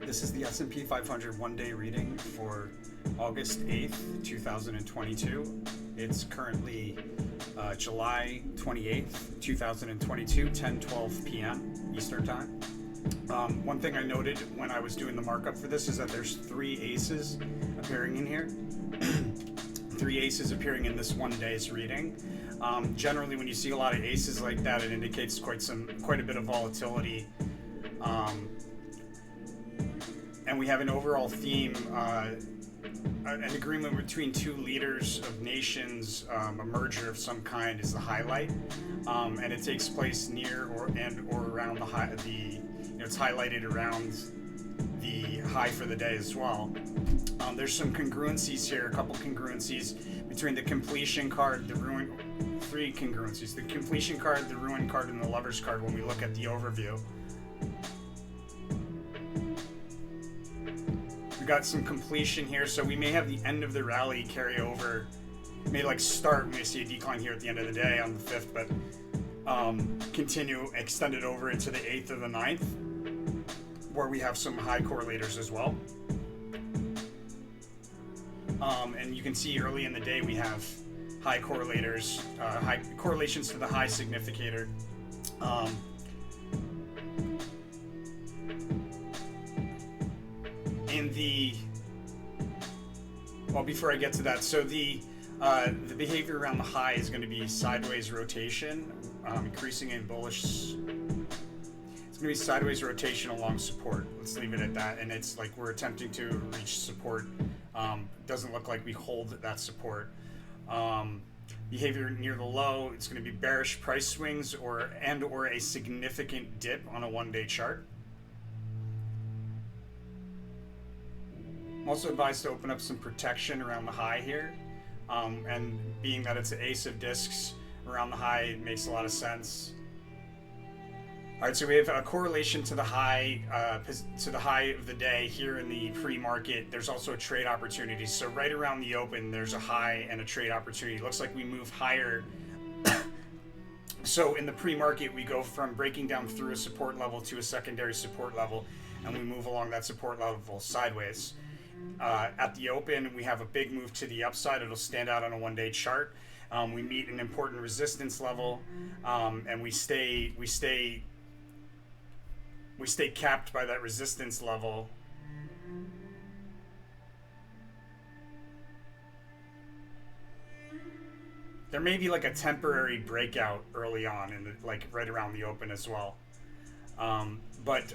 This is the S&P 500 one-day reading for August 8th, 2022. It's currently July 28th, 2022, 10:12 p.m. Eastern Time. One thing I noted when I was doing the markup for this is that there's three aces appearing in here. Three aces appearing in this one day's reading. Generally, when you see a lot of aces like that, it indicates quite a bit of volatility. And we have an overall theme, an agreement between two leaders of nations, a merger of some kind is the highlight, and it takes place near or around the high. It's highlighted around the high for the day as well. There's some congruencies here, a couple congruencies between the completion card, the ruin, three congruencies: the completion card, the ruin card, and the lovers card. When we look at the overview. Got some completion here, so we may have the end of the rally carry over. It may start, we may see a decline here at the end of the day on the 5th, but continue, extend it over into the 8th or the 9th, where we have some high correlators as well. And you can see early in the day we have high correlators, high correlations to the high significator. Before I get to that, so the behavior around the high is going to be sideways rotation, increasing in bullish. It's going to be sideways rotation along support. Let's leave it at that. And it's like we're attempting to reach support. Doesn't look like we hold that support. Behavior near the low, it's going to be bearish price swings or a significant dip on a one-day chart. I'm also advised to open up some protection around the high here, and being that it's an ace of discs around the high, it makes a lot of sense. All right, so we have a correlation to the high of the day here in the pre-market. There's also a trade opportunity. So right around the open, there's a high and a trade opportunity. Looks like we move higher. So in the pre-market, we go from breaking down through a support level to a secondary support level, and we move along that support level sideways. At the open, we have a big move to the upside. It'll stand out on a one-day chart. We meet an important resistance level, and we stay capped by that resistance level. There may be a temporary breakout early on, in right around the open as well. But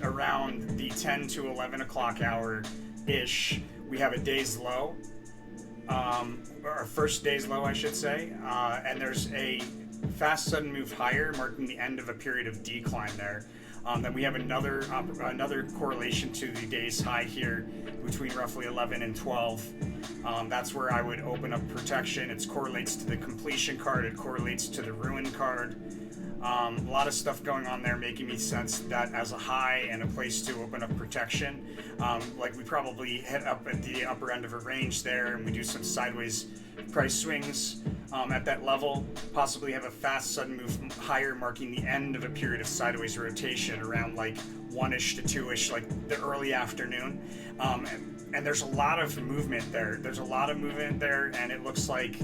around the 10 to 11 o'clock hour-ish, we have a day's low, our first day's low, I should say, and there's a fast sudden move higher, marking the end of a period of decline there. Then we have another correlation to the day's high here between roughly 11 and 12. That's where I would open up protection. It correlates to the completion card. It correlates to the ruin card. A lot of stuff going on there, making me sense that as a high and a place to open up protection. We probably hit up at the upper end of a range there, and we do some sideways price swings at that level. Possibly have a fast sudden move higher, marking the end of a period of sideways rotation around 1-ish to 2-ish, the early afternoon. And there's a lot of movement there. And it looks like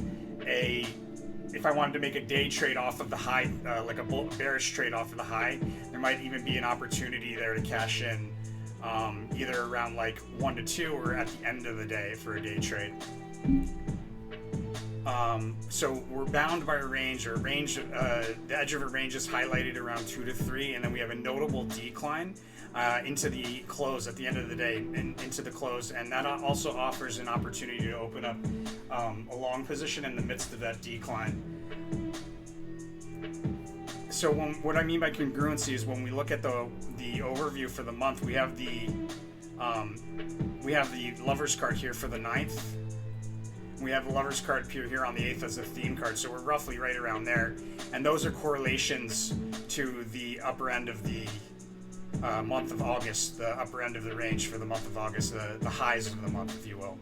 if I wanted to make a day trade off of the high, like a bearish trade off of the high, there might even be an opportunity there to cash in either around 1 to 2 or at the end of the day for a day trade. So we're bound by a range, the edge of a range is highlighted around 2 to 3, and then we have a notable decline into the close at the end of the day, and into the close, and that also offers an opportunity to open up a long position in the midst of that decline. So what I mean by congruency is when we look at the overview for the month, we have the lovers card here for the 9th. We have the lovers card appear here on the 8th as a theme card, so we're roughly right around there, and those are correlations to the upper end of the month of August, the upper end of the range for the month of August, the highs of the month, if you will.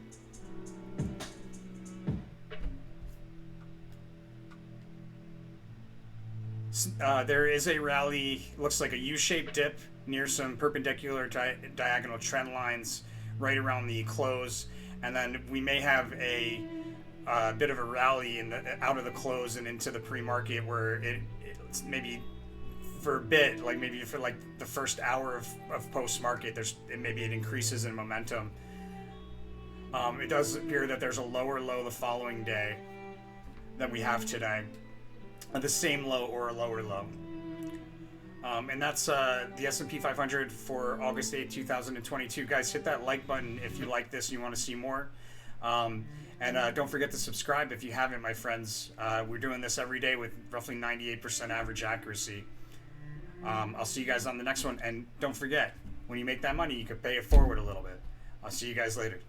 there is a rally, looks like a U-shaped dip near some perpendicular diagonal trend lines right around the close, and then we may have a bit of a rally out of the close and into the pre-market where it's maybe for a bit, like maybe for like the first hour of post-market, maybe it increases in momentum. It does appear that there's a lower low the following day than we have today, the same low or a lower low. And that's the S&P 500 for August 8th, 2022. Guys, hit that like button if you like this and you want to see more. And don't forget to subscribe if you haven't, my friends. We're doing this every day with roughly 98% average accuracy. I'll see you guys on the next one. And don't forget, when you make that money, you could pay it forward a little bit. I'll see you guys later.